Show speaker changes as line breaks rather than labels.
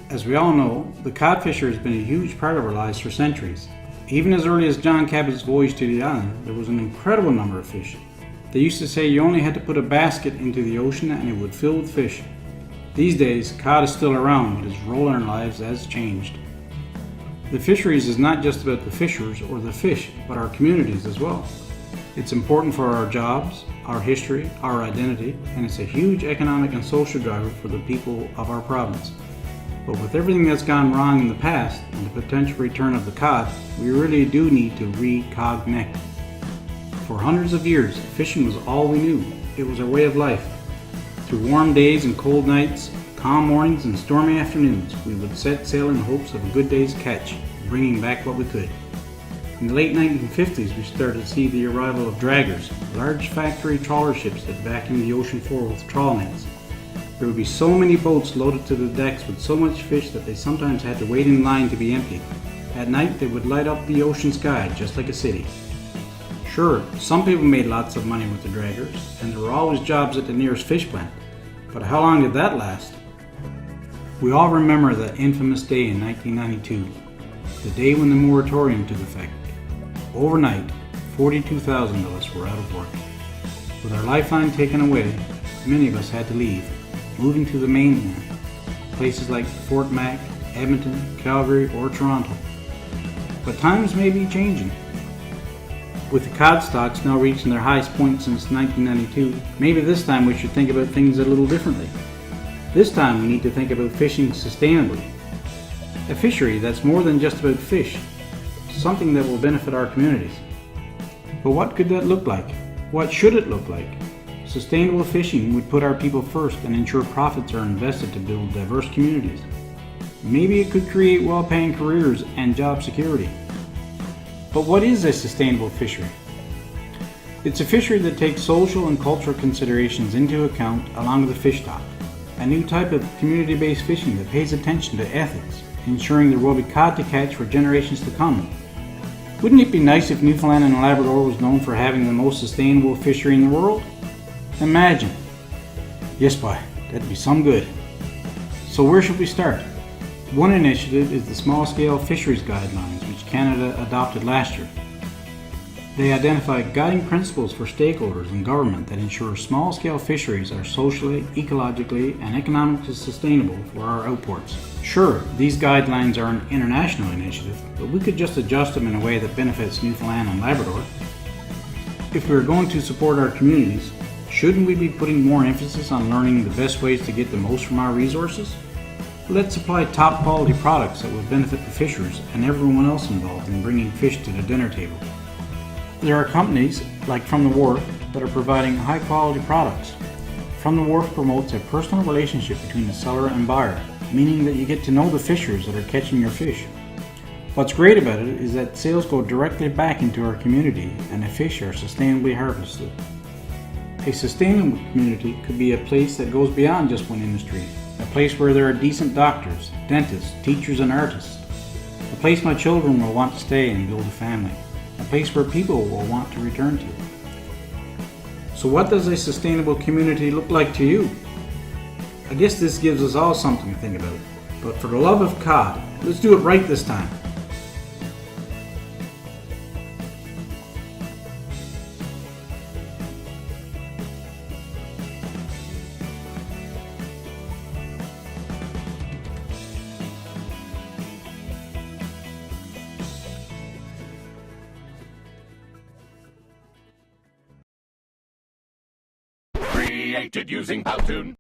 As we all know, the cod fishery has been a huge part of our lives for centuries. Even as early as John Cabot's voyage to the island, there was an incredible number of fish. They used to say you only had to put a basket into the ocean and it would fill with fish. These days, cod is still around, but his role in our lives has changed. The fisheries is not just about the fishers or the fish, but our communities as well. It's important for our jobs, our history, our identity, and it's a huge economic and social driver for the people of our province. But with everything that's gone wrong in the past and the potential return of the cod, we really do need to ReCODnect. For hundreds of years, fishing was all we knew. It was our way of life. Through warm days and cold nights, calm mornings and stormy afternoons, we would set sail in hopes of a good day's catch, bringing back what we could. In the late 1950s, we started to see the arrival of draggers, large factory trawler ships that vacuumed the ocean floor with trawl nets. There would be so many boats loaded to the decks with so much fish that they sometimes had to wait in line to be emptied. At night, they would light up the ocean sky just like a city. Sure, some people made lots of money with the draggers, and there were always jobs at the nearest fish plant. But how long did that last? We all remember that infamous day in 1992, the day when the moratorium took effect. Overnight, 42,000 of us were out of work. With our lifeline taken away, many of us had to leave, moving to the mainland, places like Fort Mac, Edmonton, Calgary, or Toronto. But times may be changing. With the cod stocks now reaching their highest point since 1992, maybe this time we should think about things a little differently. This time we need to think about fishing sustainably. A fishery that's more than just about fish, something that will benefit our communities. But what could that look like? What should it look like? Sustainable fishing would put our people first and ensure profits are invested to build diverse communities. Maybe it could create well-paying careers and job security. But what is a sustainable fishery? It's a fishery that takes social and cultural considerations into account along with the fish stock. A new type of community-based fishing that pays attention to ethics, ensuring there will be cod to catch for generations to come. Wouldn't it be nice if Newfoundland and Labrador was known for having the most sustainable fishery in the world? Imagine. Yes, boy, that'd be some good. So where should we start? One initiative is the Small-Scale Fisheries Guidelines, which Canada adopted last year. They identify guiding principles for stakeholders and government that ensure small-scale fisheries are socially, ecologically, and economically sustainable for our outports. Sure, these guidelines are an international initiative, but we could just adjust them in a way that benefits Newfoundland and Labrador. If we are going to support our communities, shouldn't we be putting more emphasis on learning the best ways to get the most from our resources? Let's supply top quality products that will benefit the fishers and everyone else involved in bringing fish to the dinner table. There are companies like From the Wharf that are providing high quality products. From the Wharf promotes a personal relationship between the seller and buyer, meaning that you get to know the fishers that are catching your fish. What's great about it is that sales go directly back into our community and the fish are sustainably harvested. A sustainable community could be a place that goes beyond just one industry, a place where there are decent doctors, dentists, teachers, and artists, a place my children will want to stay and build a family, a place where people will want to return to. So what does a sustainable community look like to you? I guess this gives us all something to think about, but for the love of cod, let's do it right this time.
Created using PowToon.